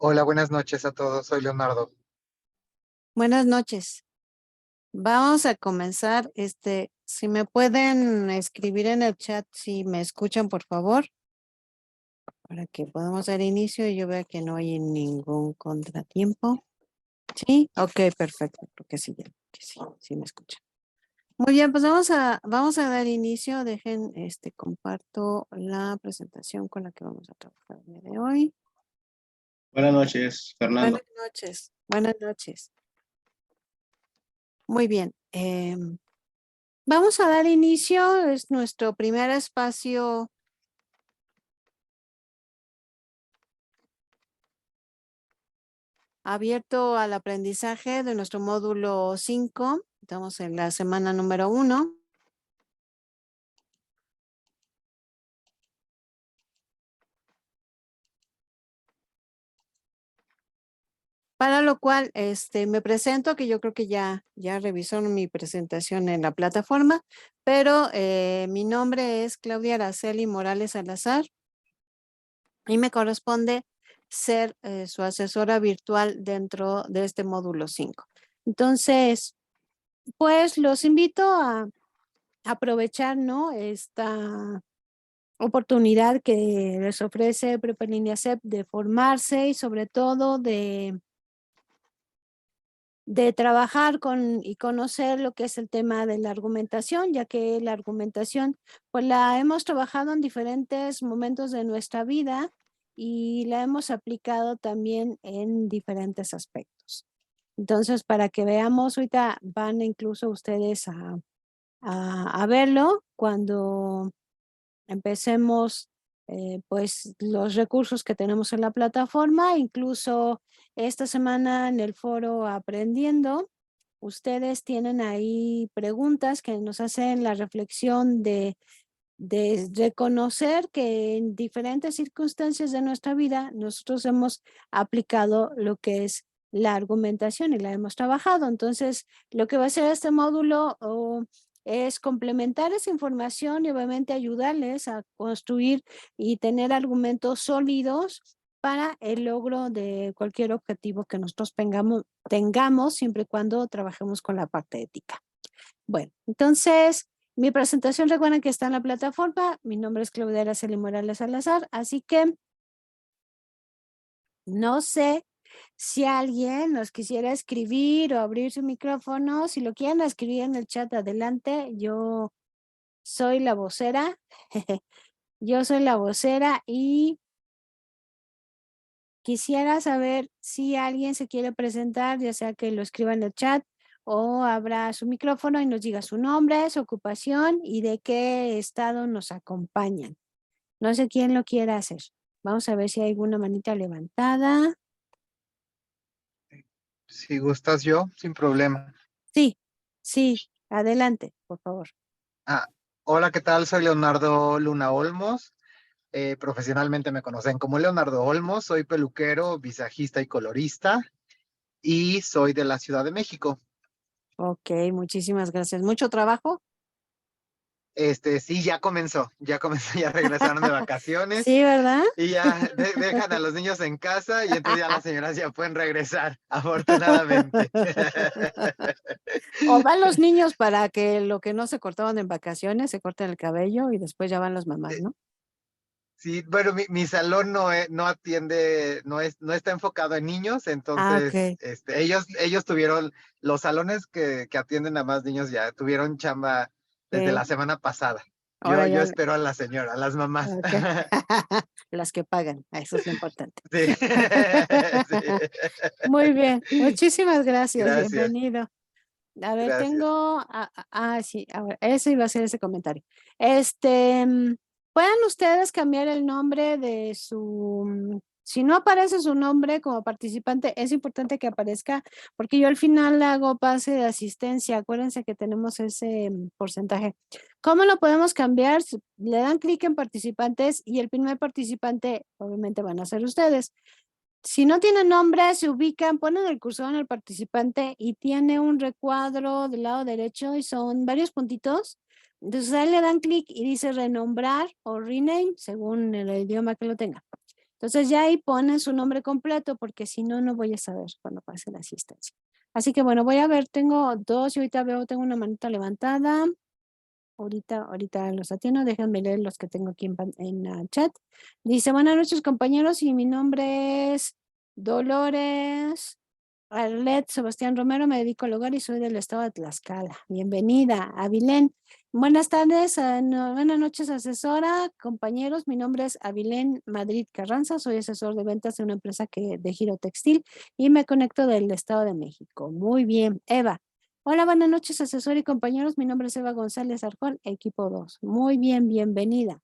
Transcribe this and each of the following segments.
Hola, buenas noches a todos. Soy Leonardo. Buenas noches. Vamos a comenzar. Si me pueden escribir en el chat, si me escuchan, por favor, para que podamos dar inicio y yo vea que no hay ningún contratiempo. ¿Sí? Ok, perfecto, porque sí, que sí, sí me escuchan. Muy bien, pues vamos a dar inicio. Dejen, comparto la presentación con la que vamos a trabajar el día de hoy. Buenas noches, Fernando. Buenas noches. Buenas noches. Muy bien. Vamos a dar inicio. Es nuestro primer espacio abierto al aprendizaje de nuestro módulo 5. Estamos en la semana número 1. Para lo cual, me presento, que yo creo que ya revisaron mi presentación en la plataforma, pero mi nombre es Claudia Araceli Morales Salazar y me corresponde ser su asesora virtual dentro de este módulo 5. Entonces, pues los invito a aprovechar, ¿no?, esta oportunidad que les ofrece Prepa en Línea CEP de formarse y sobre todo de trabajar con y conocer lo que es el tema de la argumentación, ya que la argumentación, pues la hemos trabajado en diferentes momentos de nuestra vida y la hemos aplicado también en diferentes aspectos. Entonces, para que veamos, ahorita van incluso ustedes a verlo cuando empecemos, pues los recursos que tenemos en la plataforma. Incluso esta semana en el foro Aprendiendo, ustedes tienen ahí preguntas que nos hacen la reflexión de reconocer que en diferentes circunstancias de nuestra vida nosotros hemos aplicado lo que es la argumentación y la hemos trabajado. Entonces, lo que va a hacer este módulo es complementar esa información y obviamente ayudarles a construir y tener argumentos sólidos para el logro de cualquier objetivo que nosotros tengamos siempre y cuando trabajemos con la parte ética. Bueno, entonces, mi presentación, recuerden que está en la plataforma. Mi nombre es Claudia Araceli Morales Salazar, así que no sé si alguien nos quisiera escribir o abrir su micrófono. Si lo quieren escribir en el chat, adelante. Yo soy la vocera. Yo soy la vocera y quisiera saber si alguien se quiere presentar, ya sea que lo escriba en el chat o abra su micrófono y nos diga su nombre, su ocupación y de qué estado nos acompañan. No sé quién lo quiera hacer. Vamos a ver si hay alguna manita levantada. Si gustas yo, sin problema. Sí, sí, adelante, por favor. Ah, hola, ¿qué tal? Soy Leonardo Luna Olmos. Profesionalmente me conocen como Leonardo Olmos. Soy peluquero, visajista y colorista y soy de la Ciudad de México. Ok, muchísimas gracias. ¿Mucho trabajo? Sí, ya comenzó, ya regresaron de vacaciones Sí, ¿verdad? y ya dejan a los niños en casa y entonces ya las señoras ya pueden regresar, afortunadamente. O van los niños para que lo que no se cortaban en vacaciones se corten el cabello y después ya van las mamás, ¿no? Sí, bueno, mi salón no atiende, no está enfocado en niños, Ah, entonces ok. ellos tuvieron, los salones que atienden a más niños ya tuvieron chamba desde Sí. la semana pasada. Yo, Ahora yo ya, espero a la señora, a las mamás. ok. Las que pagan, eso es lo importante. Sí. Sí. Muy bien, muchísimas gracias, Gracias, bienvenido. A ver, gracias. sí, a ver, eso iba a ser ese comentario. ¿Pueden ustedes cambiar el nombre de si no aparece su nombre como participante, es importante que aparezca, porque yo al final hago pase de asistencia, acuérdense que tenemos ese porcentaje. ¿Cómo lo podemos cambiar? Le dan clic en participantes y el primer participante obviamente van a ser ustedes. Si no tiene nombre, se ubican, ponen el cursor en el participante y tiene un recuadro del lado derecho y son varios puntitos. Entonces ahí le dan clic y dice renombrar o rename según el idioma que lo tenga. Entonces ya ahí ponen su nombre completo porque si no, no voy a saber cuando pase la asistencia. Así que bueno, voy a ver, tengo dos y ahorita veo, tengo una manita levantada. Ahorita los atiendo, déjenme leer los que tengo aquí en chat. Dice, buenas noches compañeros y mi nombre es Dolores Arlet Sebastián Romero, me dedico al hogar y soy del estado de Tlaxcala. Bienvenida, Avilén. Buenas tardes, buenas noches asesora, compañeros, mi nombre es Avilén Madrid Carranza, soy asesor de ventas de una empresa de giro textil y me conecto del estado de México. Muy bien, Eva. Hola, buenas noches, asesor y compañeros. Mi nombre es Eva González Arjón, equipo 2. Muy bien, bienvenida.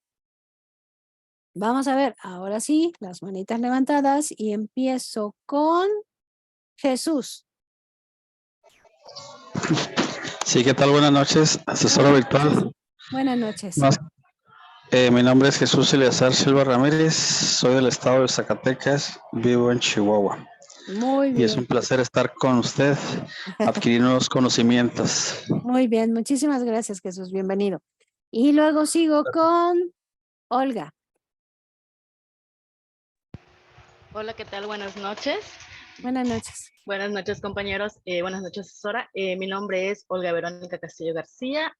Vamos a ver, ahora sí, las manitas levantadas y empiezo con Jesús. Sí, ¿qué tal? Buenas noches, asesora virtual. Buenas noches. Mi nombre es Jesús Eleazar Silva Ramírez, soy del estado de Zacatecas, vivo en Chihuahua. Muy bien. Y es un placer estar con usted, adquirir nuevos conocimientos. Muy bien, muchísimas gracias, Jesús, bienvenido. Y luego sigo con Olga. Hola, ¿qué tal? Buenas noches. Buenas noches. Buenas noches, compañeros. Buenas noches, asesora. Mi nombre es Olga Verónica Castillo García.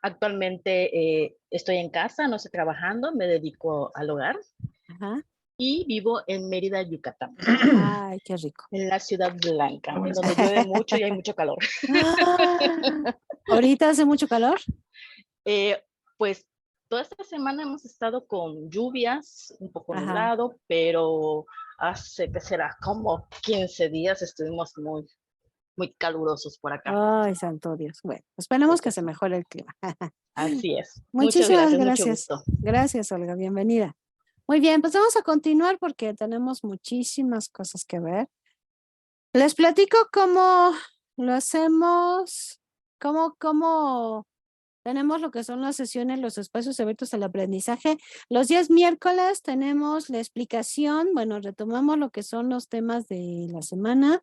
Actualmente estoy en casa, no estoy trabajando, me dedico al hogar. Ajá. Y vivo en Mérida, Yucatán. Ay, qué rico. En la Ciudad Blanca, en donde llueve mucho y hay mucho calor. ¿Ahorita hace mucho calor? Pues toda esta semana hemos estado con lluvias, un poco Ajá. nublado, pero hace que será como 15 días estuvimos muy calurosos por acá. Ay, santo Dios. Bueno, esperemos que se mejore el clima. Así es. Muchísimas Muchas gracias, gracias. mucho gusto. Gracias, Olga. Bienvenida. Muy bien, pues vamos a continuar porque tenemos muchísimas cosas que ver. Les platico cómo lo hacemos, cómo tenemos lo que son las sesiones, los espacios abiertos al aprendizaje. Los días miércoles tenemos la explicación, bueno, retomamos lo que son los temas de la semana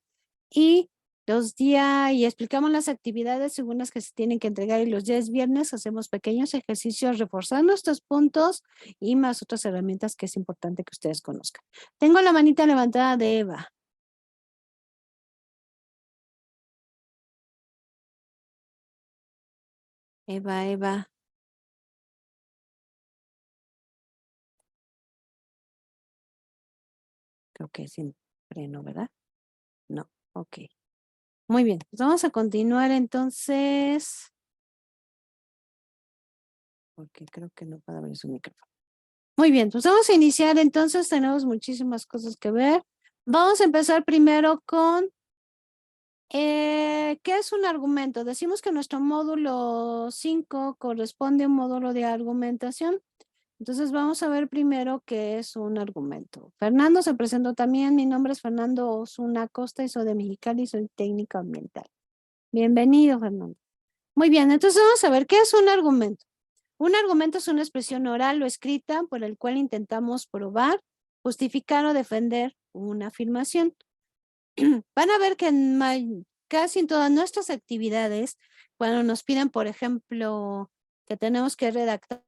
y explicamos las actividades según las que se tienen que entregar y los días viernes hacemos pequeños ejercicios reforzando estos puntos y más otras herramientas que es importante que ustedes conozcan. Tengo la manita levantada de Eva. Eva. Creo que siempre no, ¿verdad? No, ok. Muy bien, pues vamos a continuar entonces. Porque creo que no puede abrir su micrófono. Muy bien, pues vamos a iniciar entonces, tenemos muchísimas cosas que ver. Vamos a empezar primero con ¿qué es un argumento? Decimos que nuestro módulo 5 corresponde a un módulo de argumentación. Entonces vamos a ver primero qué es un argumento. Fernando se presentó también. Mi nombre es Fernando Osuna Costa y soy de Mexicali y soy técnico ambiental. Bienvenido, Fernando. Muy bien, entonces vamos a ver qué es un argumento. Un argumento es una expresión oral o escrita por el cual intentamos probar, justificar o defender una afirmación. Van a ver que casi en todas nuestras actividades, cuando nos piden, por ejemplo, que tenemos que redactar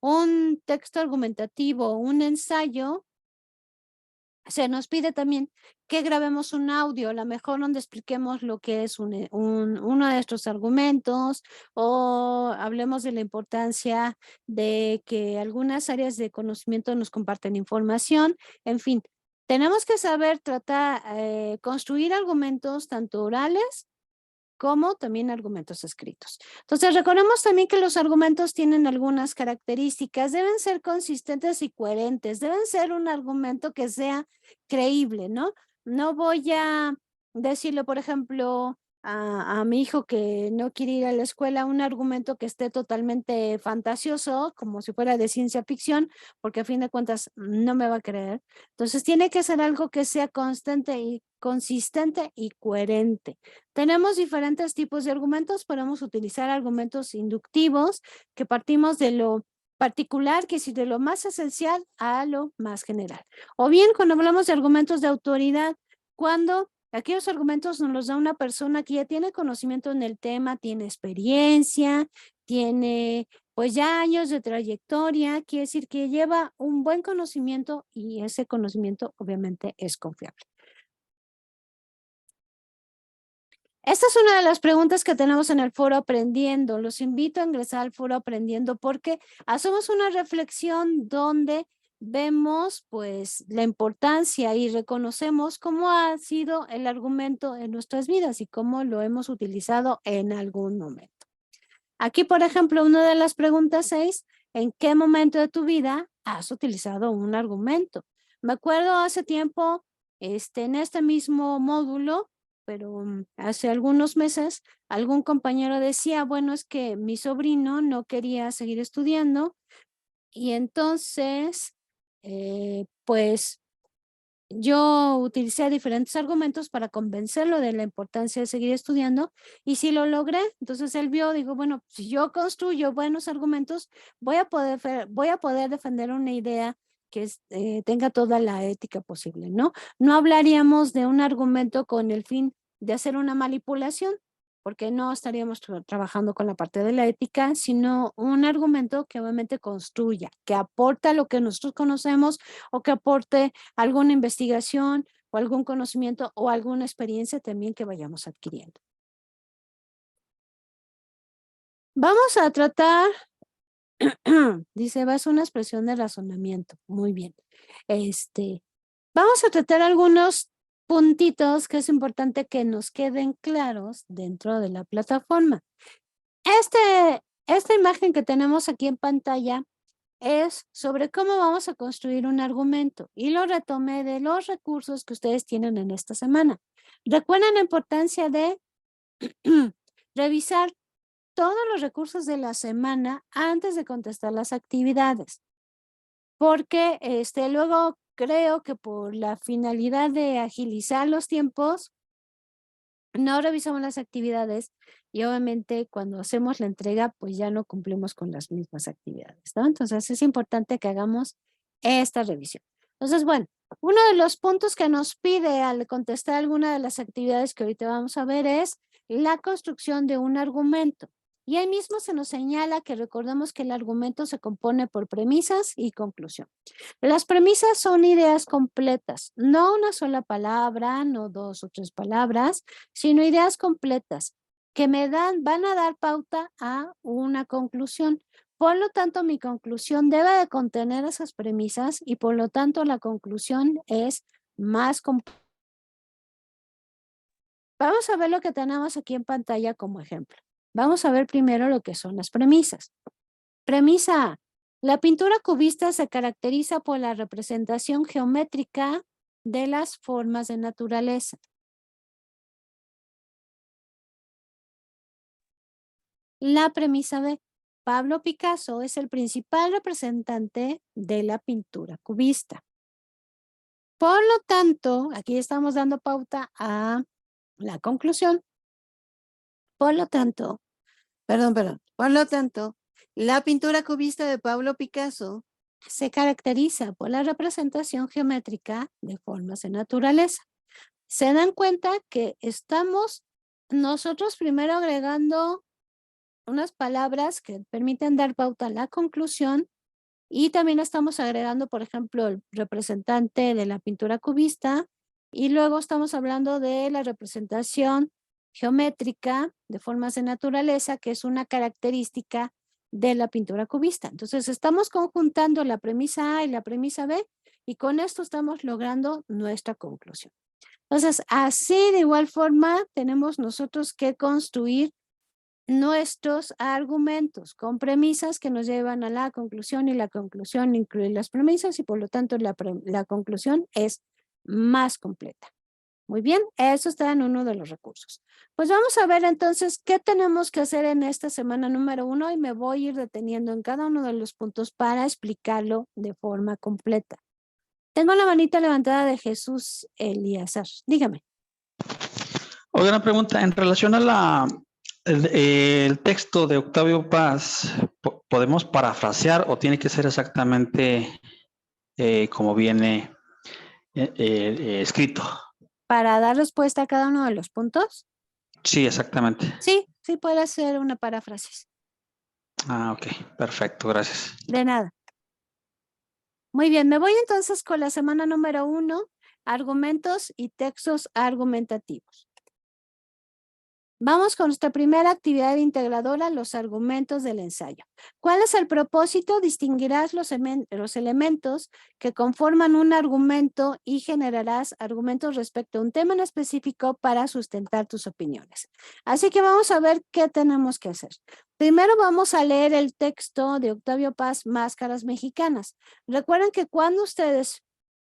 un texto argumentativo, un ensayo, se nos pide también que grabemos un audio, a lo mejor donde expliquemos lo que es uno de nuestros argumentos o hablemos de la importancia de que algunas áreas de conocimiento nos comparten información. En fin, tenemos que saber construir argumentos tanto orales como también argumentos escritos. Entonces, recordemos también que los argumentos tienen algunas características, deben ser consistentes y coherentes, deben ser un argumento que sea creíble, ¿no? No voy a decirle, por ejemplo, a mi hijo que no quiere ir a la escuela un argumento que esté totalmente fantasioso, como si fuera de ciencia ficción, porque a fin de cuentas no me va a creer. Entonces, tiene que ser algo que sea consistente y coherente. Tenemos diferentes tipos de argumentos, podemos utilizar argumentos inductivos que partimos de lo particular, que es de lo más esencial a lo más general. O bien cuando hablamos de argumentos de autoridad, cuando aquellos argumentos nos los da una persona que ya tiene conocimiento en el tema, tiene experiencia, tiene pues ya años de trayectoria, quiere decir que lleva un buen conocimiento y ese conocimiento obviamente es confiable. Esta es una de las preguntas que tenemos en el foro Aprendiendo. Los invito a ingresar al foro Aprendiendo porque hacemos una reflexión donde vemos pues la importancia y reconocemos cómo ha sido el argumento en nuestras vidas y cómo lo hemos utilizado en algún momento. Aquí, por ejemplo, una de las preguntas 6, ¿en qué momento de tu vida has utilizado un argumento? Me acuerdo hace tiempo, en este mismo módulo, pero hace algunos meses, algún compañero decía, bueno, es que mi sobrino no quería seguir estudiando y entonces, pues yo utilicé diferentes argumentos para convencerlo de la importancia de seguir estudiando y si lo logré, entonces él vio, dijo, bueno, si yo construyo buenos argumentos, voy a poder defender una idea que tenga toda la ética posible, ¿no? No hablaríamos de un argumento con el fin de hacer una manipulación, porque no estaríamos trabajando con la parte de la ética, sino un argumento que obviamente construya, que aporta lo que nosotros conocemos o que aporte alguna investigación o algún conocimiento o alguna experiencia también que vayamos adquiriendo. Vamos a tratar, dice, va a ser una expresión de razonamiento. Muy bien. Vamos a tratar algunos puntitos que es importante que nos queden claros dentro de la plataforma. Esta imagen que tenemos aquí en pantalla es sobre cómo vamos a construir un argumento y lo retomé de los recursos que ustedes tienen en esta semana. Recuerden la importancia de revisar todos los recursos de la semana antes de contestar las actividades, porque luego creo que por la finalidad de agilizar los tiempos, no revisamos las actividades y obviamente cuando hacemos la entrega, pues ya no cumplimos con las mismas actividades, ¿no? Entonces es importante que hagamos esta revisión. Entonces, bueno, uno de los puntos que nos pide al contestar alguna de las actividades que ahorita vamos a ver es la construcción de un argumento. Y ahí mismo se nos señala que recordemos que el argumento se compone por premisas y conclusión. Las premisas son ideas completas, no una sola palabra, no 2 o 3 palabras, sino ideas completas que van a dar pauta a una conclusión. Por lo tanto, mi conclusión debe de contener esas premisas y por lo tanto la conclusión es más completa. Vamos a ver lo que tenemos aquí en pantalla como ejemplo. Vamos a ver primero lo que son las premisas. Premisa A. La pintura cubista se caracteriza por la representación geométrica de las formas de naturaleza. La premisa B. Pablo Picasso es el principal representante de la pintura cubista. Por lo tanto, aquí estamos dando pauta a la conclusión. Por lo tanto, la pintura cubista de Pablo Picasso se caracteriza por la representación geométrica de formas de naturaleza. Se dan cuenta que estamos nosotros primero agregando unas palabras que permiten dar pauta a la conclusión y también estamos agregando, por ejemplo, el representante de la pintura cubista y luego estamos hablando de la representación geométrica de formas de naturaleza, que es una característica de la pintura cubista. Entonces, estamos conjuntando la premisa A y la premisa B y con esto estamos logrando nuestra conclusión. Entonces, así de igual forma, tenemos nosotros que construir nuestros argumentos con premisas que nos llevan a la conclusión y la conclusión incluye las premisas y por lo tanto la conclusión es más completa. Muy bien, eso está en uno de los recursos. Pues vamos a ver entonces qué tenemos que hacer en esta semana número 1 y me voy a ir deteniendo en cada uno de los puntos para explicarlo de forma completa. Tengo la manita levantada de Jesús Eliazar. Dígame. Oiga, una pregunta en relación a el texto de Octavio Paz, ¿podemos parafrasear o tiene que ser exactamente como viene escrito? ¿Para dar respuesta a cada uno de los puntos? Sí, exactamente. Sí, sí puede ser una paráfrasis. Ah, ok, perfecto, gracias. De nada. Muy bien, me voy entonces con la semana número 1, argumentos y textos argumentativos. Vamos con nuestra primera actividad integradora, los argumentos del ensayo. ¿Cuál es el propósito? Distinguirás los elementos que conforman un argumento y generarás argumentos respecto a un tema en específico para sustentar tus opiniones. Así que vamos a ver qué tenemos que hacer. Primero vamos a leer el texto de Octavio Paz, Máscaras Mexicanas. Recuerden que cuando ustedes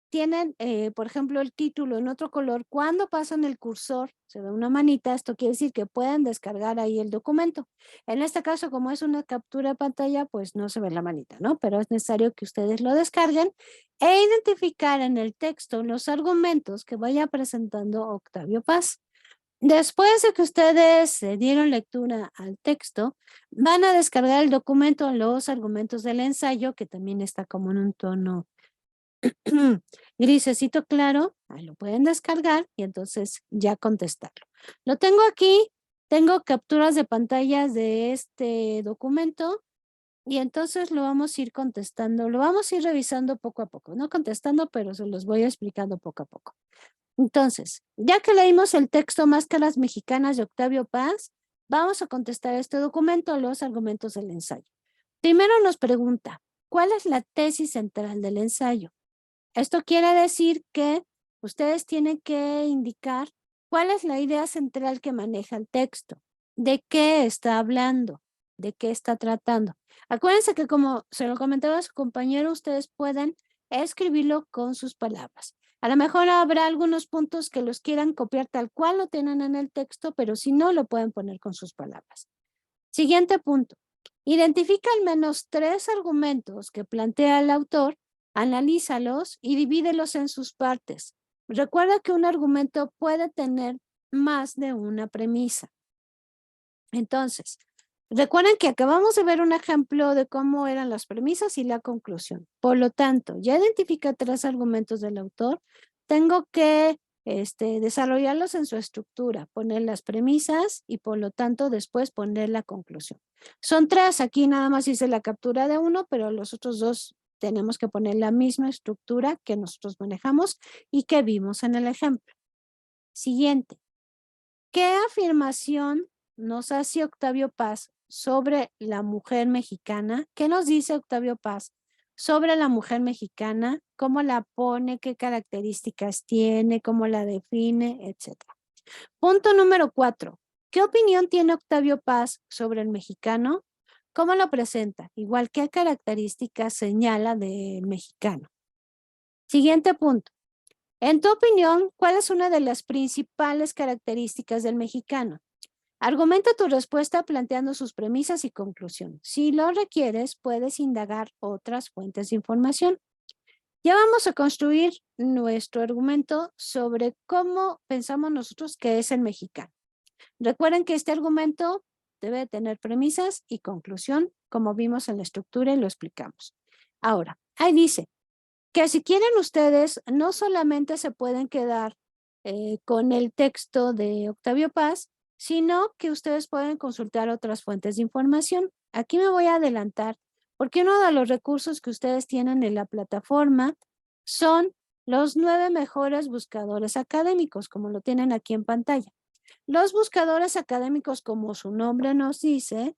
tienen, por ejemplo, el título en otro color, cuando pasan el cursor, se ve una manita, esto quiere decir que pueden descargar ahí el documento. En este caso, como es una captura de pantalla, pues no se ve la manita, ¿no? Pero es necesario que ustedes lo descarguen e identificar en el texto los argumentos que vaya presentando Octavio Paz. Después de que ustedes dieron lectura al texto, van a descargar el documento, los argumentos del ensayo, que también está como en un tono grisecito claro, ahí lo pueden descargar y entonces ya contestarlo. Lo tengo aquí, tengo capturas de pantallas de este documento y entonces lo vamos a ir contestando, lo vamos a ir revisando poco a poco, no contestando, pero se los voy explicando poco a poco. Entonces, ya que leímos el texto Máscaras Mexicanas de Octavio Paz, vamos a contestar este documento, los argumentos del ensayo. Primero nos pregunta, ¿cuál es la tesis central del ensayo? Esto quiere decir que ustedes tienen que indicar cuál es la idea central que maneja el texto, de qué está hablando, de qué está tratando. Acuérdense que como se lo comentaba a su compañero, ustedes pueden escribirlo con sus palabras. A lo mejor habrá algunos puntos que los quieran copiar tal cual lo tienen en el texto, pero si no, lo pueden poner con sus palabras. Siguiente punto. Identifica al menos 3 argumentos que plantea el autor, analízalos y divídelos en sus partes. Recuerda que un argumento puede tener más de una premisa. Entonces, recuerden que acabamos de ver un ejemplo de cómo eran las premisas y la conclusión. Por lo tanto, ya identifica 3 argumentos del autor. Tengo que desarrollarlos en su estructura, poner las premisas y por lo tanto después poner la conclusión. Son 3, aquí nada más hice la captura de uno, pero los otros 2 tenemos que poner la misma estructura que nosotros manejamos y que vimos en el ejemplo. Siguiente. ¿Qué afirmación nos hace Octavio Paz sobre la mujer mexicana? ¿Qué nos dice Octavio Paz sobre la mujer mexicana? ¿Cómo la pone? ¿Qué características tiene? ¿Cómo la define? Etcétera. Punto número 4. ¿Qué opinión tiene Octavio Paz sobre el mexicano? ¿Cómo lo presenta? Igual, ¿qué características señala del mexicano? Siguiente punto. En tu opinión, ¿cuál es una de las principales características del mexicano? Argumenta tu respuesta planteando sus premisas y conclusión. Si lo requieres, puedes indagar otras fuentes de información. Ya vamos a construir nuestro argumento sobre cómo pensamos nosotros que es el mexicano. Recuerden que este argumento debe tener premisas y conclusión, como vimos en la estructura y lo explicamos. Ahora, ahí dice que si quieren ustedes, no solamente se pueden quedar con el texto de Octavio Paz, sino que ustedes pueden consultar otras fuentes de información. Aquí me voy a adelantar, porque uno de los recursos que ustedes tienen en la plataforma son los 9 mejores buscadores académicos, como lo tienen aquí en pantalla. Los buscadores académicos, como su nombre nos dice,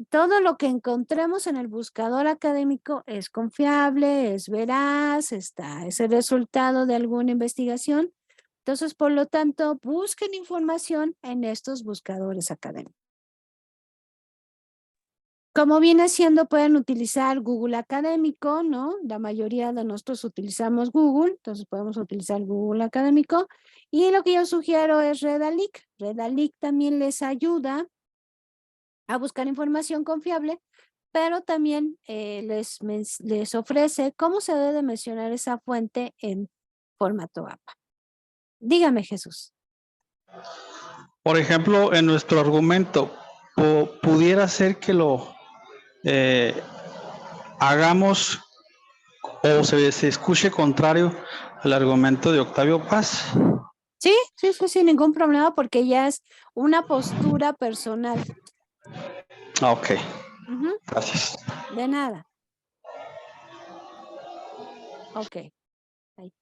todo lo que encontremos en el buscador académico es confiable, es veraz, es el resultado de alguna investigación. Entonces, por lo tanto, busquen información en estos buscadores académicos. Como viene siendo, pueden utilizar Google Académico, ¿no? La mayoría de nosotros utilizamos Google, entonces podemos utilizar Google Académico. Y lo que yo sugiero es Redalyc. Redalyc también les ayuda a buscar información confiable, pero también les ofrece cómo se debe mencionar esa fuente en formato APA. Dígame, Jesús. Por ejemplo, en nuestro argumento, pudiera ser que lo hagamos o se escuche contrario al argumento de Octavio Paz. Sí, sin ningún problema porque ya es una postura personal. Ok, Ujú, Gracias. de nada. Ok. Ahí.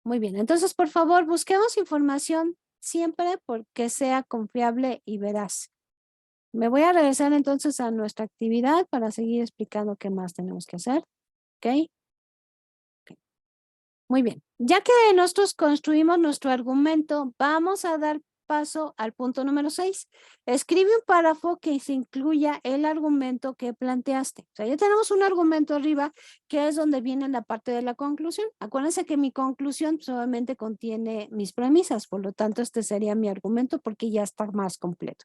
Muy bien. Entonces, por favor, busquemos información siempre porque sea confiable y veraz. Me voy a regresar entonces a nuestra actividad para seguir explicando qué más tenemos que hacer. ¿Ok? Ok. Muy bien. Ya que nosotros construimos nuestro argumento, vamos a dar paso al punto número 6. Escribe un párrafo que se incluya el argumento que planteaste. O sea, ya tenemos un argumento arriba que es donde viene la parte de la conclusión. Acuérdense que mi conclusión solamente contiene mis premisas, por lo tanto este sería mi argumento porque ya está más completo.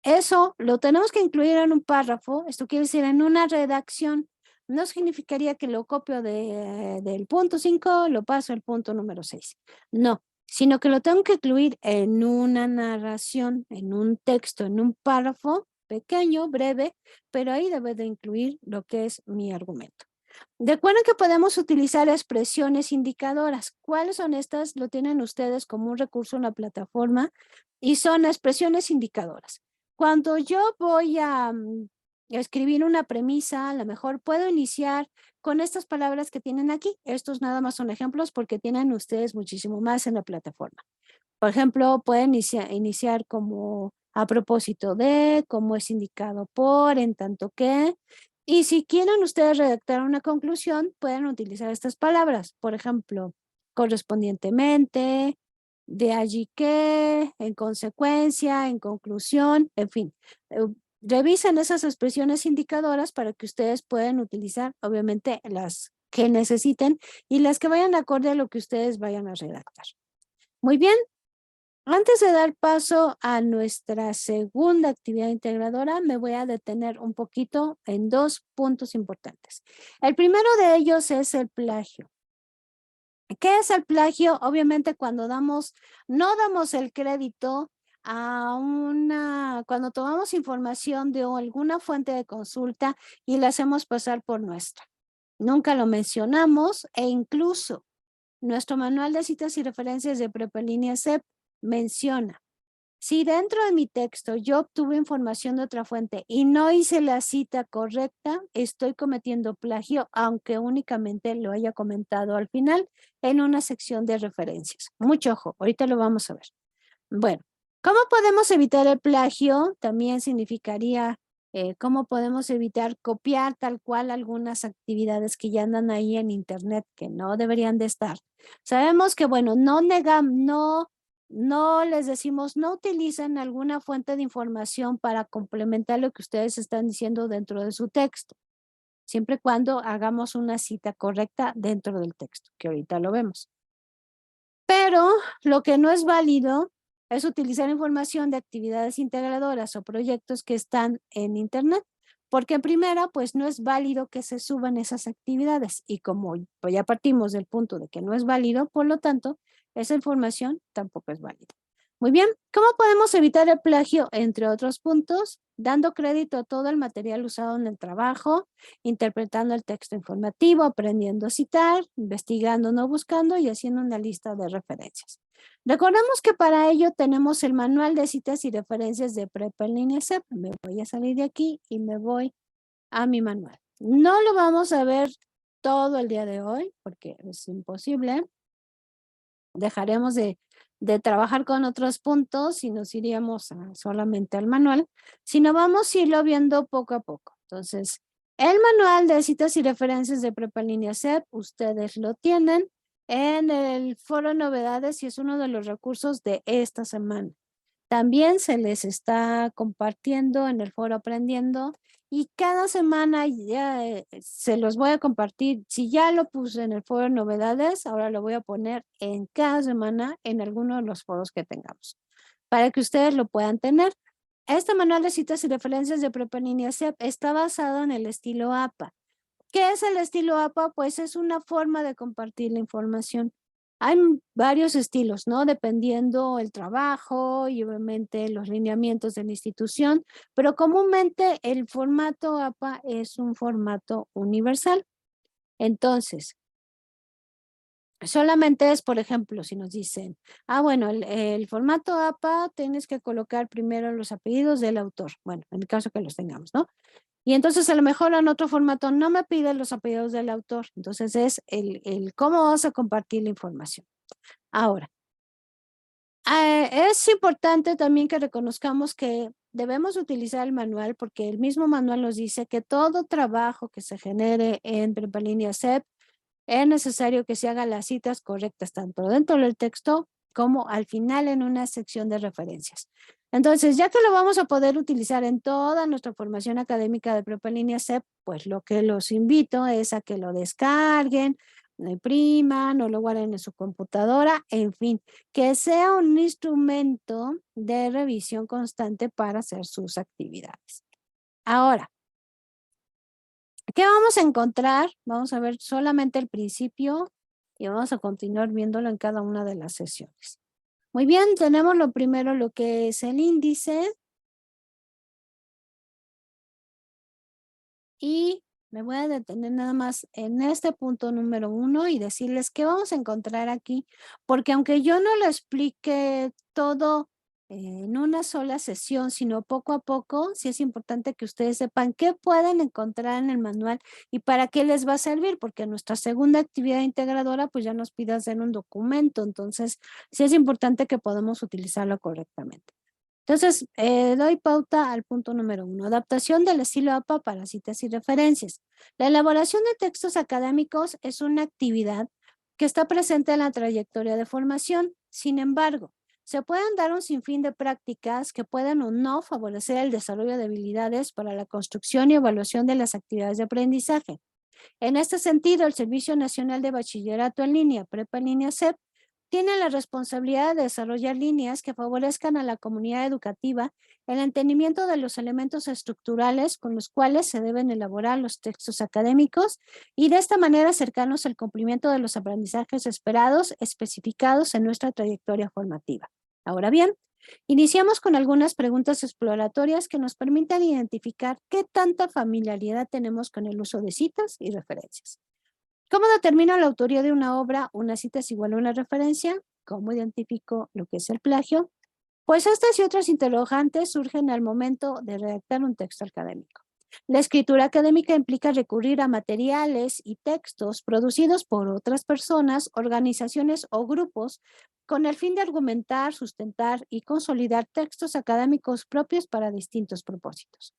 Eso lo tenemos que incluir en un párrafo, esto quiere decir en una redacción. No significaría que lo copio del punto 5, lo paso al punto número 6. No, sino que lo tengo que incluir en una narración, en un texto, en un párrafo pequeño, breve, pero ahí debe de incluir lo que es mi argumento. Recuerden que podemos utilizar expresiones indicadoras. ¿Cuáles son estas? Lo tienen ustedes como un recurso en la plataforma y son expresiones indicadoras. Cuando yo voy a escribir una premisa, a lo mejor puedo iniciar con estas palabras que tienen aquí. Estos nada más son ejemplos porque tienen ustedes muchísimo más en la plataforma. Por ejemplo, pueden iniciar como a propósito de, como es indicado por, en tanto que. Y si quieren ustedes redactar una conclusión, pueden utilizar estas palabras. Por ejemplo, correspondientemente, de allí que, en consecuencia, en conclusión, en fin. Revisen esas expresiones indicadoras para que ustedes puedan utilizar, obviamente, las que necesiten y las que vayan acorde a lo que ustedes vayan a redactar. Muy bien. Antes de dar paso a nuestra segunda actividad integradora, me voy a detener un poquito en dos puntos importantes. El primero de ellos es el plagio. ¿Qué es el plagio? Obviamente cuando no damos el crédito cuando tomamos información de alguna fuente de consulta y la hacemos pasar por nuestra. Nunca lo mencionamos e incluso nuestro manual de citas y referencias de Prepa en Línea CEP menciona, si dentro de mi texto yo obtuve información de otra fuente y no hice la cita correcta, estoy cometiendo plagio, aunque únicamente lo haya comentado al final en una sección de referencias. Mucho ojo, ahorita lo vamos a ver. Bueno, ¿cómo podemos evitar el plagio? También significaría cómo podemos evitar copiar tal cual algunas actividades que ya andan ahí en internet que no deberían de estar. Sabemos que, bueno, no les decimos, no utilicen alguna fuente de información para complementar lo que ustedes están diciendo dentro de su texto, siempre y cuando hagamos una cita correcta dentro del texto, que ahorita lo vemos. Pero lo que no es válido es utilizar información de actividades integradoras o proyectos que están en internet, porque en primera, pues no es válido que se suban esas actividades y como pues ya partimos del punto de que no es válido, por lo tanto, esa información tampoco es válida. Muy bien, ¿cómo podemos evitar el plagio? Entre otros puntos, dando crédito a todo el material usado en el trabajo, interpretando el texto informativo, aprendiendo a citar, investigando, no buscando y haciendo una lista de referencias. Recordemos que para ello tenemos el manual de citas y referencias de Prepa en Línea CEP. Me voy a salir de aquí y me voy a mi manual. No lo vamos a ver todo el día de hoy porque es imposible. Dejaremos de trabajar con otros puntos y nos iríamos solamente al manual, sino vamos a irlo viendo poco a poco. Entonces, el manual de citas y referencias de Prepa en Línea CEP, ustedes lo tienen en el foro novedades y es uno de los recursos de esta semana. También se les está compartiendo en el foro aprendiendo y cada semana ya se los voy a compartir. Si ya lo puse en el foro novedades, ahora lo voy a poner en cada semana en alguno de los foros que tengamos para que ustedes lo puedan tener. Este manual de citas y referencias de Prepa en Línea CEP está basado en el estilo APA. ¿Qué es el estilo APA? Pues es una forma de compartir la información. Hay varios estilos, ¿no? Dependiendo el trabajo y obviamente los lineamientos de la institución, pero comúnmente el formato APA es un formato universal. Entonces, solamente es, por ejemplo, si nos dicen, bueno, el formato APA tienes que colocar primero los apellidos del autor. Bueno, en el caso que los tengamos, ¿no? Y entonces a lo mejor en otro formato no me pide los apellidos del autor. Entonces es el cómo vamos a compartir la información. Ahora, es importante también que reconozcamos que debemos utilizar el manual porque el mismo manual nos dice que todo trabajo que se genere en Prepa Línea CEP es necesario que se hagan las citas correctas tanto dentro del texto como al final en una sección de referencias. Entonces, ya que lo vamos a poder utilizar en toda nuestra formación académica de Prepa Línea CEP, pues lo que los invito es a que lo descarguen, lo impriman o lo guarden en su computadora, en fin, que sea un instrumento de revisión constante para hacer sus actividades. Ahora, ¿qué vamos a encontrar? Vamos a ver solamente el principio y vamos a continuar viéndolo en cada una de las sesiones. Muy bien, tenemos lo primero, lo que es el índice. Y me voy a detener nada más en este punto número 1 y decirles qué vamos a encontrar aquí, porque aunque yo no lo explique todo en una sola sesión, sino poco a poco, sí es importante que ustedes sepan qué pueden encontrar en el manual y para qué les va a servir, porque nuestra segunda actividad integradora pues ya nos pide hacer un documento, entonces sí es importante que podamos utilizarlo correctamente. Entonces, doy pauta al punto número 1, adaptación del estilo APA para citas y referencias. La elaboración de textos académicos es una actividad que está presente en la trayectoria de formación. Sin embargo, se pueden dar un sinfín de prácticas que pueden o no favorecer el desarrollo de habilidades para la construcción y evaluación de las actividades de aprendizaje. En este sentido, el Servicio Nacional de Bachillerato en Línea, Prepa en Línea CEP, tiene la responsabilidad de desarrollar líneas que favorezcan a la comunidad educativa el entendimiento de los elementos estructurales con los cuales se deben elaborar los textos académicos y de esta manera acercarnos al cumplimiento de los aprendizajes esperados especificados en nuestra trayectoria formativa. Ahora bien, iniciamos con algunas preguntas exploratorias que nos permiten identificar qué tanta familiaridad tenemos con el uso de citas y referencias. ¿Cómo determino la autoría de una obra? ¿Una cita es igual a una referencia? ¿Cómo identifico lo que es el plagio? Pues estas y otras interrogantes surgen al momento de redactar un texto académico. La escritura académica implica recurrir a materiales y textos producidos por otras personas, organizaciones o grupos con el fin de argumentar, sustentar y consolidar textos académicos propios para distintos propósitos.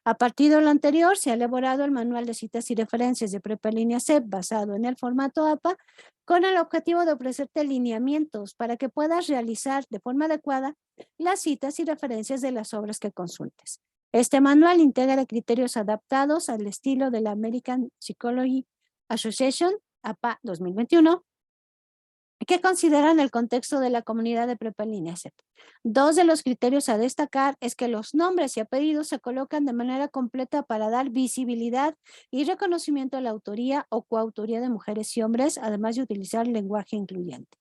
A partir de lo anterior, se ha elaborado el manual de citas y referencias de Prepa Línea CEP basado en el formato APA con el objetivo de ofrecerte lineamientos para que puedas realizar de forma adecuada las citas y referencias de las obras que consultes. Este manual integra criterios adaptados al estilo de la American Psychology Association, APA 2021, que consideran el contexto de la comunidad de Prepa Línea CEP. Dos de los criterios a destacar es que los nombres y apellidos se colocan de manera completa para dar visibilidad y reconocimiento a la autoría o coautoría de mujeres y hombres, además de utilizar lenguaje incluyente.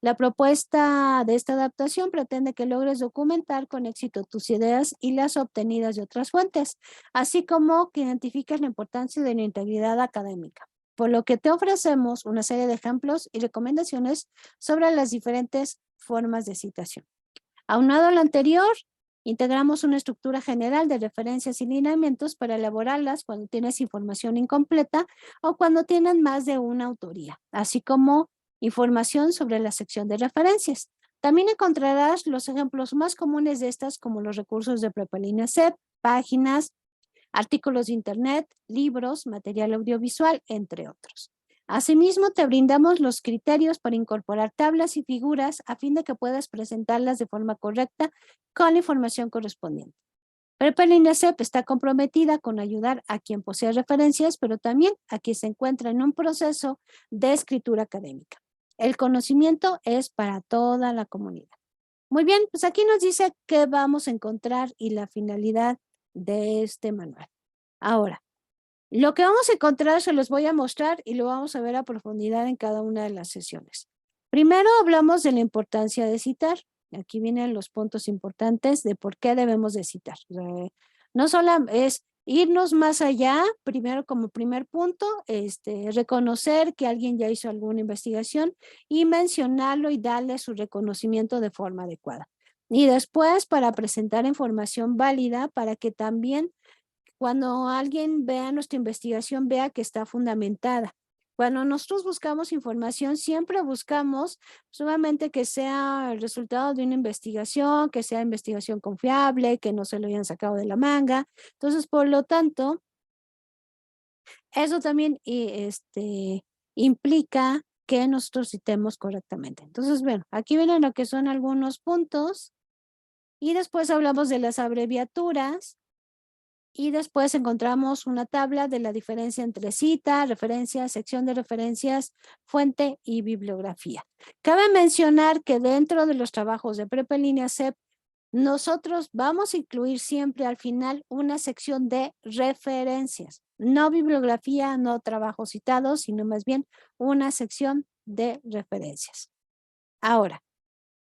La propuesta de esta adaptación pretende que logres documentar con éxito tus ideas y las obtenidas de otras fuentes, así como que identifiques la importancia de la integridad académica, por lo que te ofrecemos una serie de ejemplos y recomendaciones sobre las diferentes formas de citación. Aunado a lo anterior, integramos una estructura general de referencias y lineamientos para elaborarlas cuando tienes información incompleta o cuando tienen más de una autoría, así como información sobre la sección de referencias. También encontrarás los ejemplos más comunes de estas como los recursos de Prepa Línea CEP, páginas, artículos de internet, libros, material audiovisual, entre otros. Asimismo, te brindamos los criterios para incorporar tablas y figuras a fin de que puedas presentarlas de forma correcta con la información correspondiente. Prepa Línea CEP está comprometida con ayudar a quien posee referencias, pero también a quien se encuentra en un proceso de escritura académica. El conocimiento es para toda la comunidad. Muy bien, pues aquí nos dice qué vamos a encontrar y la finalidad de este manual. Ahora, lo que vamos a encontrar se los voy a mostrar y lo vamos a ver a profundidad en cada una de las sesiones. Primero hablamos de la importancia de citar. Aquí vienen los puntos importantes de por qué debemos de citar. No solo es irnos más allá, primero como primer punto, reconocer que alguien ya hizo alguna investigación y mencionarlo y darle su reconocimiento de forma adecuada. Y después para presentar información válida para que también cuando alguien vea nuestra investigación, vea que está fundamentada. Cuando nosotros buscamos información, siempre buscamos solamente que sea el resultado de una investigación, que sea investigación confiable, que no se lo hayan sacado de la manga. Entonces, por lo tanto, eso también implica que nosotros citemos correctamente. Entonces, bueno, aquí vienen lo que son algunos puntos y después hablamos de las abreviaturas. Y después encontramos una tabla de la diferencia entre cita, referencia, sección de referencias, fuente y bibliografía. Cabe mencionar que dentro de los trabajos de Prepa en línea CEP, nosotros vamos a incluir siempre al final una sección de referencias. No bibliografía, no trabajos citados, sino más bien una sección de referencias. Ahora,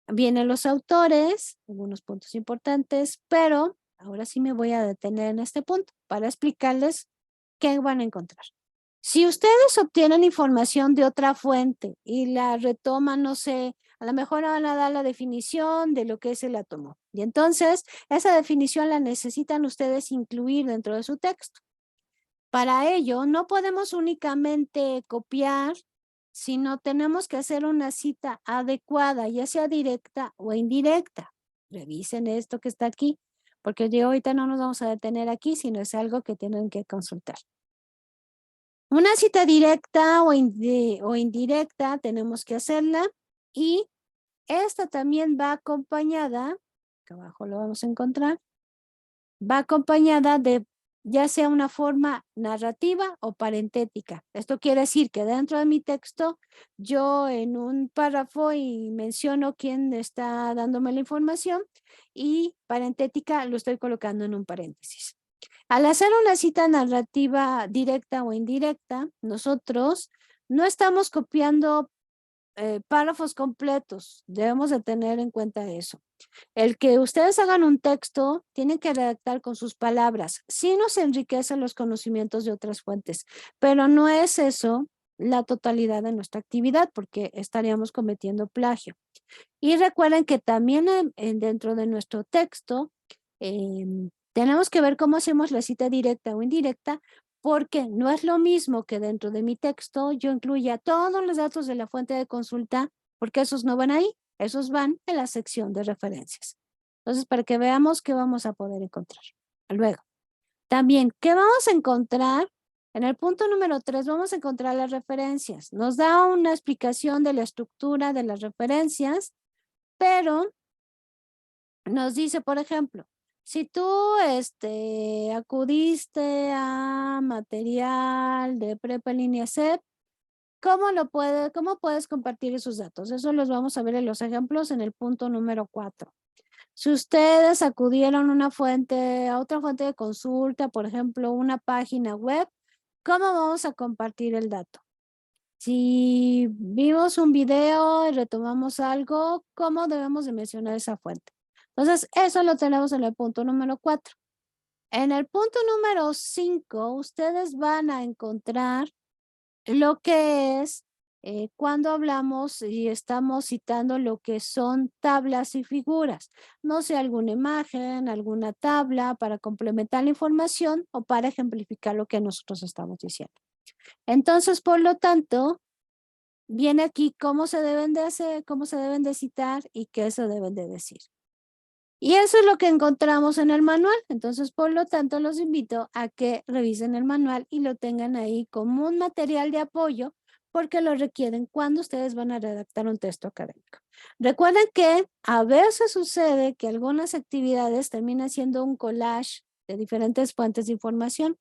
vienen los autores, algunos puntos importantes, pero ahora sí me voy a detener en este punto para explicarles qué van a encontrar. Si ustedes obtienen información de otra fuente y la retoman, no sé, a lo mejor van a dar la definición de lo que es el átomo. Y entonces, esa definición la necesitan ustedes incluir dentro de su texto. Para ello, no podemos únicamente copiar, sino tenemos que hacer una cita adecuada, ya sea directa o indirecta. Revisen esto que está aquí, porque yo ahorita no nos vamos a detener aquí, sino es algo que tienen que consultar. Una cita directa o indirecta tenemos que hacerla y esta también va acompañada, que abajo lo vamos a encontrar, va acompañada de ya sea una forma narrativa o parentética. Esto quiere decir que dentro de mi texto, yo en un párrafo y menciono quién está dándome la información y parentética lo estoy colocando en un paréntesis. Al hacer una cita narrativa directa o indirecta, nosotros no estamos copiando párrafos completos. Debemos de tener en cuenta eso. El que ustedes hagan un texto, tienen que redactar con sus palabras. Sí nos enriquecen los conocimientos de otras fuentes, pero no es eso la totalidad de nuestra actividad, porque estaríamos cometiendo plagio. Y recuerden que también dentro de nuestro texto, tenemos que ver cómo hacemos la cita directa o indirecta, porque no es lo mismo que dentro de mi texto yo incluya todos los datos de la fuente de consulta, porque esos no van ahí. Esos van en la sección de referencias. Entonces, para que veamos qué vamos a poder encontrar. Luego, también, ¿qué vamos a encontrar? En el punto número 3 vamos a encontrar las referencias. Nos da una explicación de la estructura de las referencias, pero nos dice, por ejemplo, si tú acudiste a material de Prepa en línea CEP, ¿cómo puedes compartir esos datos? Eso los vamos a ver en los ejemplos en el punto número 4. Si ustedes acudieron a otra fuente de consulta, por ejemplo, una página web, ¿cómo vamos a compartir el dato? Si vimos un video y retomamos algo, ¿cómo debemos de mencionar esa fuente? Entonces, eso lo tenemos en el punto número 4. En el punto número 5, ustedes van a encontrar lo que es cuando hablamos y estamos citando lo que son tablas y figuras. No sé, alguna imagen, alguna tabla para complementar la información o para ejemplificar lo que nosotros estamos diciendo. Entonces, por lo tanto, viene aquí cómo se deben de hacer, cómo se deben de citar y qué se deben de decir. Y eso es lo que encontramos en el manual. Entonces, por lo tanto, los invito a que revisen el manual y lo tengan ahí como un material de apoyo porque lo requieren cuando ustedes van a redactar un texto académico. Recuerden que a veces sucede que algunas actividades terminan siendo un collage de diferentes fuentes de información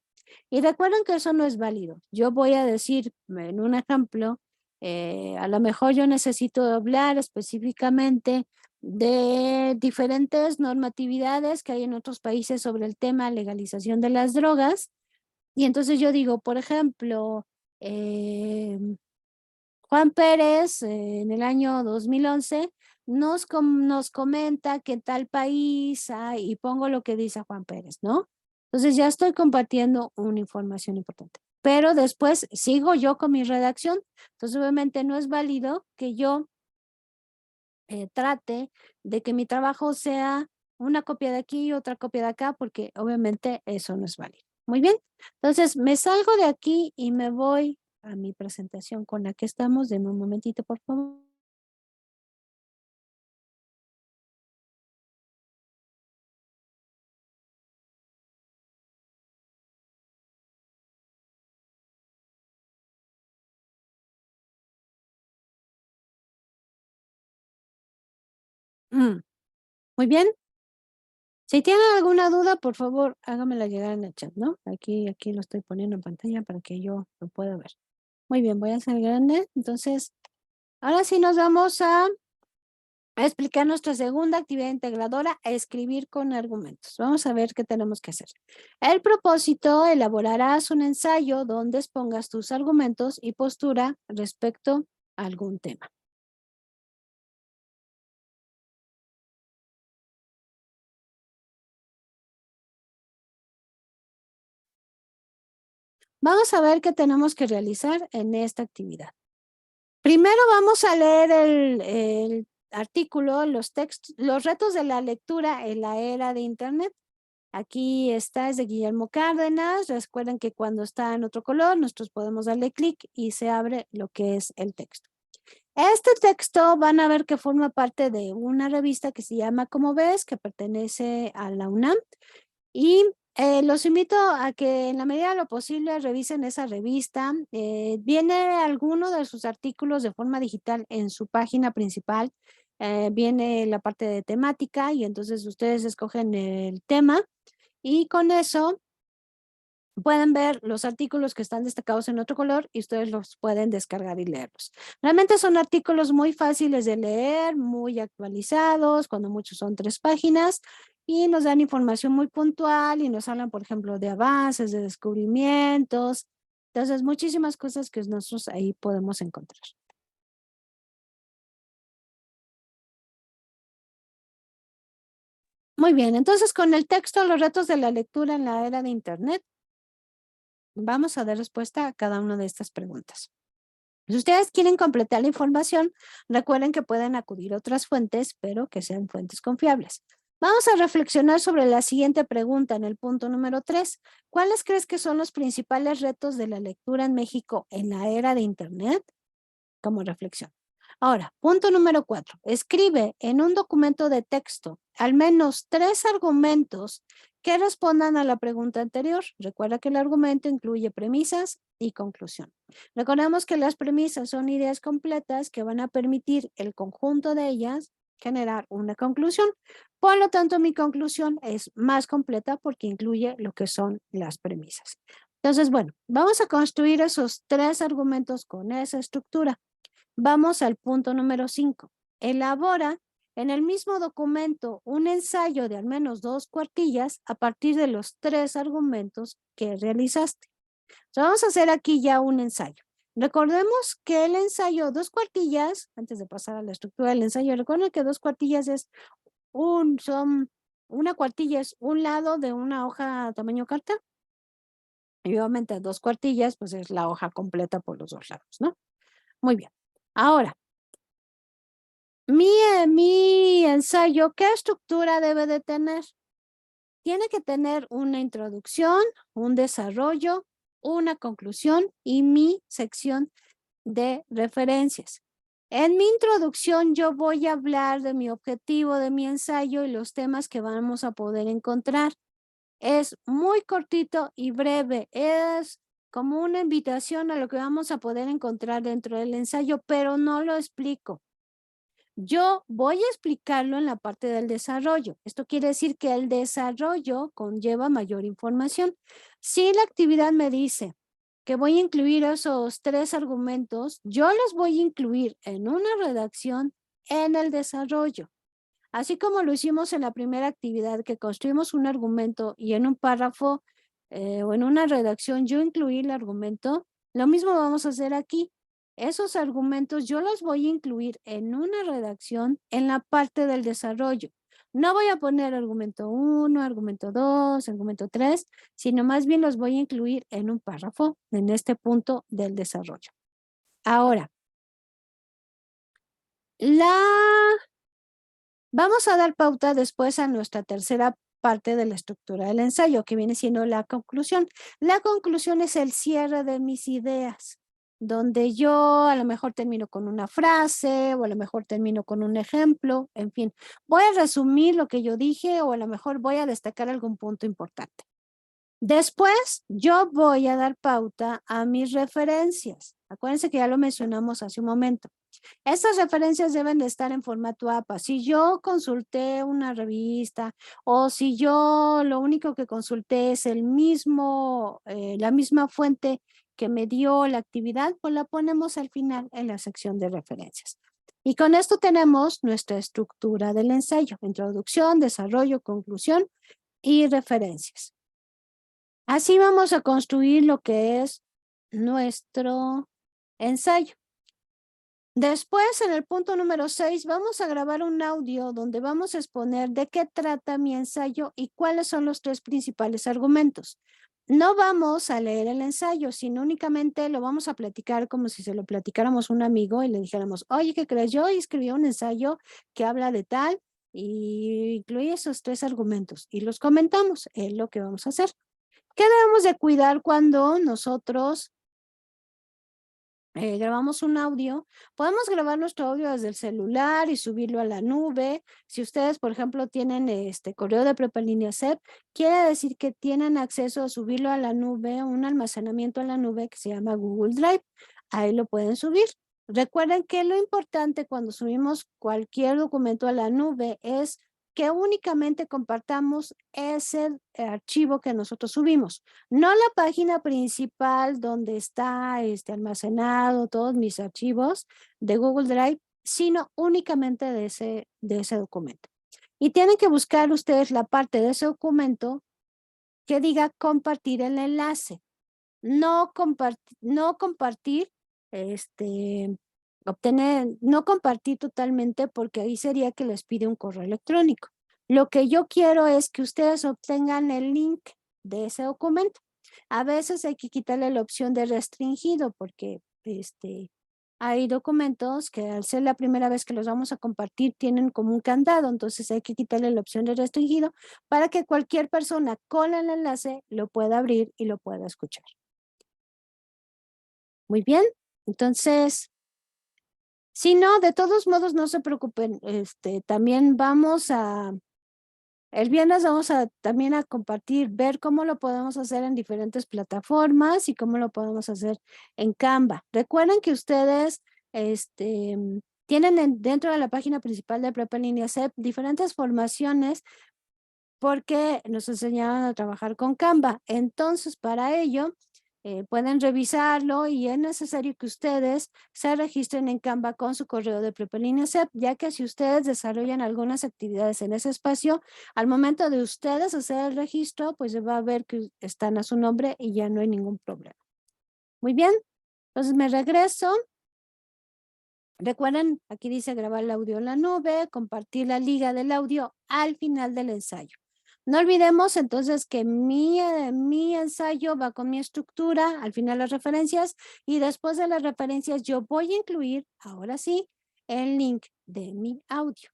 y recuerden que eso no es válido. Yo voy a decir en un ejemplo, a lo mejor yo necesito hablar específicamente de diferentes normatividades que hay en otros países sobre el tema legalización de las drogas. Y entonces yo digo, por ejemplo, Juan Pérez en el año 2011 nos comenta que en tal país hay, y pongo lo que dice Juan Pérez, ¿no? Entonces ya estoy compartiendo una información importante. Pero después sigo yo con mi redacción. Entonces obviamente no es válido que yo trate de que mi trabajo sea una copia de aquí y otra copia de acá, porque obviamente eso no es válido. Muy bien. Entonces, me salgo de aquí y me voy a mi presentación con la que estamos. Deme un momentito, por favor. Muy bien. Si tienen alguna duda, por favor, háganmela llegar en el chat, ¿no? Aquí lo estoy poniendo en pantalla para que yo lo pueda ver. Muy bien, voy a hacer grande. Entonces, ahora sí nos vamos a explicar nuestra segunda actividad integradora, a escribir con argumentos. Vamos a ver qué tenemos que hacer. El propósito, elaborarás un ensayo donde expongas tus argumentos y postura respecto a algún tema. Vamos a ver qué tenemos que realizar en esta actividad. Primero vamos a leer el artículo, los textos, los retos de la lectura en la era de Internet. Aquí está, es de Guillermo Cárdenas. Recuerden que cuando está en otro color, nosotros podemos darle clic y se abre lo que es el texto. Este texto van a ver que forma parte de una revista que se llama Como Ves, que pertenece a la UNAM. Y los invito a que en la medida de lo posible revisen esa revista. Viene alguno de sus artículos de forma digital en su página principal. Viene la parte de temática y entonces ustedes escogen el tema y con eso pueden ver los artículos que están destacados en otro color y ustedes los pueden descargar y leerlos. Realmente son artículos muy fáciles de leer, muy actualizados, cuando muchos son 3 páginas y nos dan información muy puntual y nos hablan, por ejemplo, de avances, de descubrimientos. Entonces, muchísimas cosas que nosotros ahí podemos encontrar. Muy bien, entonces con el texto, los retos de la lectura en la era de Internet, vamos a dar respuesta a cada una de estas preguntas. Si ustedes quieren completar la información, recuerden que pueden acudir a otras fuentes, pero que sean fuentes confiables. Vamos a reflexionar sobre la siguiente pregunta en el punto número 3. ¿Cuáles crees que son los principales retos de la lectura en México en la era de Internet? Como reflexión. Ahora, punto número 4. Escribe en un documento de texto al menos 3 argumentos que respondan a la pregunta anterior. Recuerda que el argumento incluye premisas y conclusión. Recordemos que las premisas son ideas completas que van a permitir el conjunto de ellas generar una conclusión. Por lo tanto, mi conclusión es más completa porque incluye lo que son las premisas. Entonces, bueno, vamos a construir esos 3 argumentos con esa estructura. Vamos al punto número 5. Elabora en el mismo documento un ensayo de al menos 2 cuartillas a partir de los 3 argumentos que realizaste. Entonces, vamos a hacer aquí ya un ensayo. Recordemos que el ensayo 2 cuartillas, antes de pasar a la estructura del ensayo, recuerden que 2 cuartillas una cuartilla es un lado de una hoja tamaño carta. Y obviamente 2 cuartillas, pues es la hoja completa por los 2 lados, ¿no? Muy bien. Ahora, mi ensayo, ¿qué estructura debe de tener? Tiene que tener una introducción, un desarrollo, una conclusión y mi sección de referencias. En mi introducción yo voy a hablar de mi objetivo de mi ensayo y los temas que vamos a poder encontrar. Es muy cortito y breve, es como una invitación a lo que vamos a poder encontrar dentro del ensayo, pero no lo explico. Yo voy a explicarlo en la parte del desarrollo. Esto quiere decir que el desarrollo conlleva mayor información. Si la actividad me dice que voy a incluir esos 3 argumentos, yo los voy a incluir en una redacción en el desarrollo. Así como lo hicimos en la primera actividad, que construimos un argumento y en un párrafo o en una redacción yo incluí el argumento, lo mismo vamos a hacer aquí. Esos argumentos yo los voy a incluir en una redacción en la parte del desarrollo. No voy a poner argumento 1, argumento 2, argumento 3, sino más bien los voy a incluir en un párrafo en este punto del desarrollo. Ahora, vamos a dar pauta después a nuestra tercera parte de la estructura del ensayo, que viene siendo la conclusión. La conclusión es el cierre de mis ideas, donde yo a lo mejor termino con una frase o a lo mejor termino con un ejemplo, en fin. Voy a resumir lo que yo dije o a lo mejor voy a destacar algún punto importante. Después, yo voy a dar pauta a mis referencias. Acuérdense que ya lo mencionamos hace un momento. Estas referencias deben de estar en formato APA. Si yo consulté una revista o si yo lo único que consulté es la misma fuente que me dio la actividad, pues la ponemos al final en la sección de referencias. Y con esto tenemos nuestra estructura del ensayo: introducción, desarrollo, conclusión y referencias. Así vamos a construir lo que es nuestro ensayo. Después, en el punto número 6, vamos a grabar un audio donde vamos a exponer de qué trata mi ensayo y cuáles son los 3 principales argumentos. No vamos a leer el ensayo, sino únicamente lo vamos a platicar como si se lo platicáramos a un amigo y le dijéramos: oye, ¿qué crees? Yo escribí un ensayo que habla de tal y incluye esos 3 argumentos y los comentamos. Es lo que vamos a hacer. ¿Qué debemos de cuidar cuando nosotros grabamos un audio? Podemos grabar nuestro audio desde el celular y subirlo a la nube. Si ustedes, por ejemplo, tienen correo de Prepa en Línea CEP, quiere decir que tienen acceso a subirlo a la nube, un almacenamiento en la nube que se llama Google Drive. Ahí lo pueden subir. Recuerden que lo importante cuando subimos cualquier documento a la nube es que únicamente compartamos ese archivo que nosotros subimos, no la página principal donde está almacenado todos mis archivos de Google Drive, sino únicamente de ese documento. Y tienen que buscar ustedes la parte de ese documento que diga compartir el enlace. No compartir totalmente, porque ahí sería que les pide un correo electrónico. Lo que yo quiero es que ustedes obtengan el link de ese documento. A veces hay que quitarle la opción de restringido, porque hay documentos que al ser la primera vez que los vamos a compartir tienen como un candado, entonces hay que quitarle la opción de restringido para que cualquier persona con el enlace lo pueda abrir y lo pueda escuchar. Muy bien, entonces, si no, de todos modos, no se preocupen, también el viernes vamos también a compartir, ver cómo lo podemos hacer en diferentes plataformas y cómo lo podemos hacer en Canva. Recuerden que ustedes, tienen dentro de la página principal de Prepa en Línea CEP diferentes formaciones porque nos enseñaron a trabajar con Canva. Entonces, para ello, pueden revisarlo y es necesario que ustedes se registren en Canva con su correo de Prepa en Línea CEP, ya que si ustedes desarrollan algunas actividades en ese espacio, al momento de ustedes hacer el registro, pues se va a ver que están a su nombre y ya no hay ningún problema. Muy bien, entonces me regreso. Recuerden, aquí dice grabar el audio en la nube, compartir la liga del audio al final del ensayo. No olvidemos entonces que mi ensayo va con mi estructura, al final las referencias, y después de las referencias yo voy a incluir, ahora sí, el link de mi audio.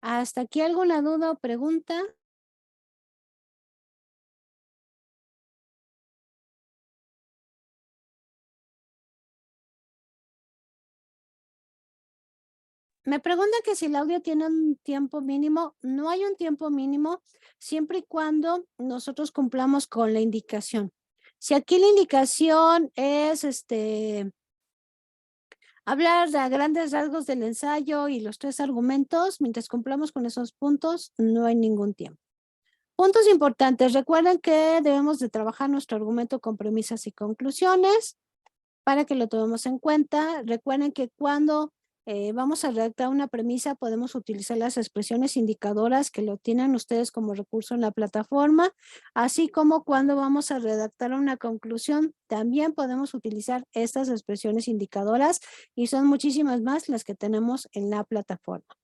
¿Hasta aquí alguna duda o pregunta? Me preguntan que si el audio tiene un tiempo mínimo. No hay un tiempo mínimo, siempre y cuando nosotros cumplamos con la indicación. Si aquí la indicación es hablar a grandes rasgos del ensayo y los 3 argumentos, mientras cumplamos con esos puntos, no hay ningún tiempo. Puntos importantes. Recuerden que debemos de trabajar nuestro argumento con premisas y conclusiones para que lo tomemos en cuenta. Recuerden que cuando vamos a redactar una premisa, podemos utilizar las expresiones indicadoras que lo tienen ustedes como recurso en la plataforma, así como cuando vamos a redactar una conclusión, también podemos utilizar estas expresiones indicadoras y son muchísimas más las que tenemos en la plataforma.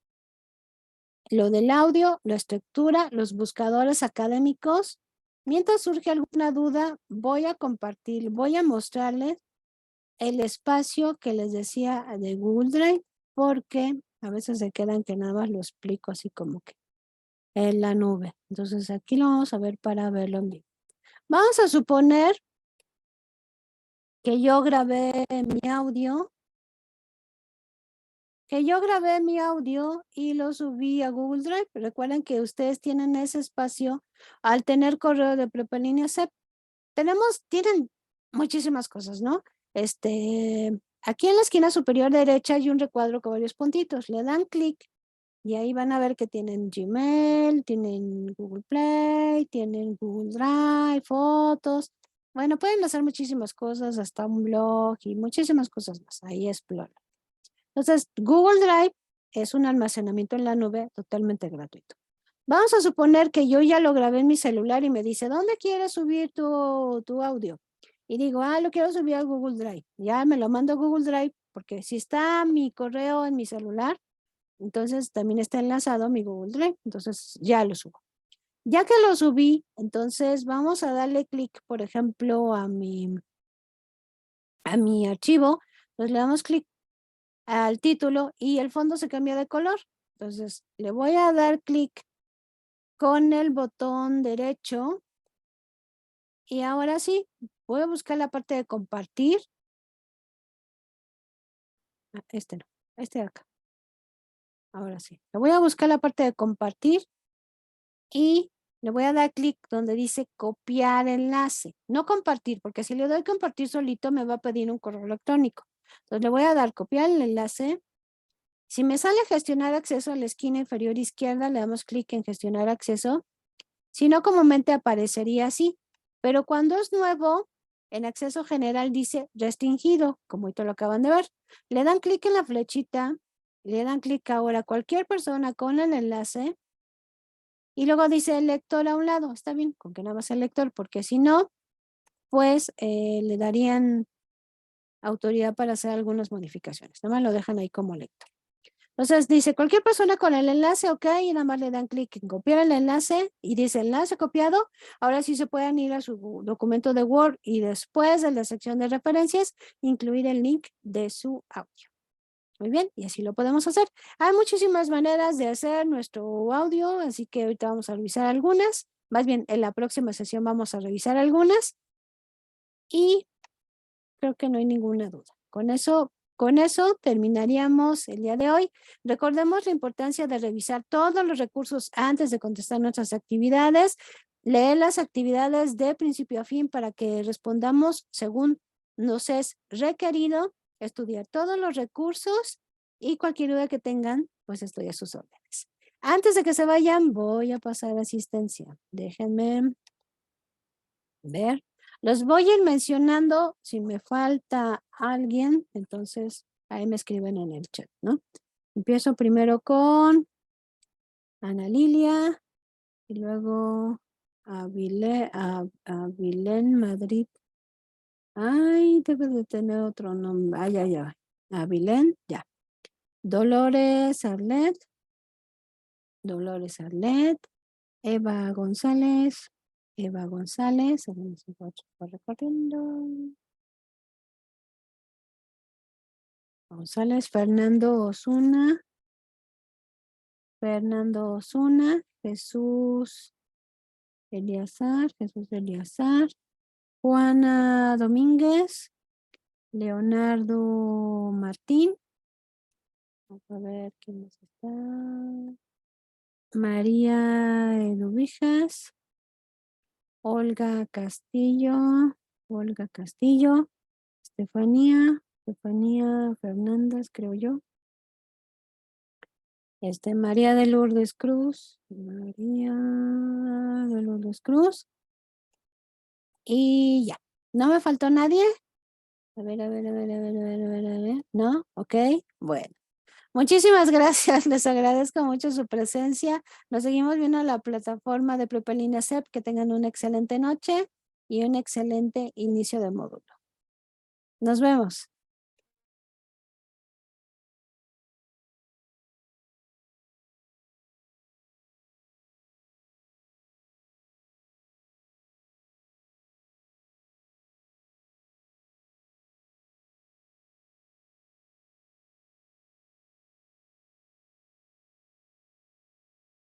Lo del audio, la estructura, los buscadores académicos. Mientras surge alguna duda, voy a compartir, voy a mostrarles el espacio que les decía de Google Drive, porque a veces se quedan que nada más lo explico así como que en la nube. Entonces aquí lo vamos a ver para verlo en vivo. Vamos a suponer que yo grabé mi audio. Y lo subí a Google Drive. Recuerden que ustedes tienen ese espacio al tener correo de Prepa en Línea CEP. Tienen muchísimas cosas, ¿no? Aquí en la esquina superior derecha hay un recuadro con varios puntitos. Le dan clic y ahí van a ver que tienen Gmail, tienen Google Play, tienen Google Drive, fotos. Bueno, pueden hacer muchísimas cosas, hasta un blog y muchísimas cosas más. Ahí exploran. Entonces, Google Drive es un almacenamiento en la nube totalmente gratuito. Vamos a suponer que yo ya lo grabé en mi celular y me dice, ¿dónde quieres subir tu audio? Y digo, lo quiero subir a Google Drive. Ya me lo mando a Google Drive, porque si está mi correo en mi celular, entonces también está enlazado a mi Google Drive. Entonces ya lo subo. Ya que lo subí, entonces vamos a darle clic, por ejemplo, a mi archivo. Entonces le damos clic al título y el fondo se cambia de color. Entonces le voy a dar clic con el botón derecho y ahora sí, voy a buscar la parte de compartir. Este no, este de acá. Ahora sí, le voy a buscar la parte de compartir y le voy a dar clic donde dice copiar enlace. No compartir, porque si le doy compartir solito me va a pedir un correo electrónico. Entonces le voy a dar copiar el enlace. Si me sale gestionar acceso a la esquina inferior izquierda, le damos clic en gestionar acceso. Si no, comúnmente aparecería así. Pero cuando es nuevo, en acceso general dice restringido, como ahorita lo acaban de ver. Le dan clic en la flechita, le dan clic ahora a cualquier persona con el enlace y luego dice el lector a un lado. Está bien, con que nada más el lector, porque si no, pues le darían autoridad para hacer algunas modificaciones. Nada más lo dejan ahí como lector. Entonces dice cualquier persona con el enlace, ok, y nada más le dan clic en copiar el enlace y dice enlace copiado. Ahora sí se pueden ir a su documento de Word y después de la sección de referencias, incluir el link de su audio. Muy bien, y así lo podemos hacer. Hay muchísimas maneras de hacer nuestro audio, así que ahorita vamos a revisar algunas. Más bien, en la próxima sesión vamos a revisar algunas. Y creo que no hay ninguna duda. Con eso terminaríamos el día de hoy. Recordemos la importancia de revisar todos los recursos antes de contestar nuestras actividades. Leer las actividades de principio a fin para que respondamos según nos es requerido. Estudiar todos los recursos y cualquier duda que tengan, pues estoy a sus órdenes. Antes de que se vayan, voy a pasar asistencia. Déjenme ver. Los voy a ir mencionando. Si me falta alguien, entonces ahí me escriben en el chat, ¿no? Empiezo primero con Ana Lilia y luego Avilén Madrid. Ay, debe de tener otro nombre. Ay, ay, ay. Avilén, ya. Dolores Arlet. Eva González. Recorriendo. González, Fernando Osuna, Jesús Eliazar, Juana Domínguez, Leonardo Martín, vamos a ver quién más está, María Eduvijas, Olga Castillo, Estefanía Fernández, creo yo. María de Lourdes Cruz. Y ya. ¿No me faltó nadie? A ver. ¿No? Ok. Bueno. Muchísimas gracias. Les agradezco mucho su presencia. Nos seguimos viendo en la plataforma de Prepa en Línea CEP. Que tengan una excelente noche y un excelente inicio de módulo. Nos vemos.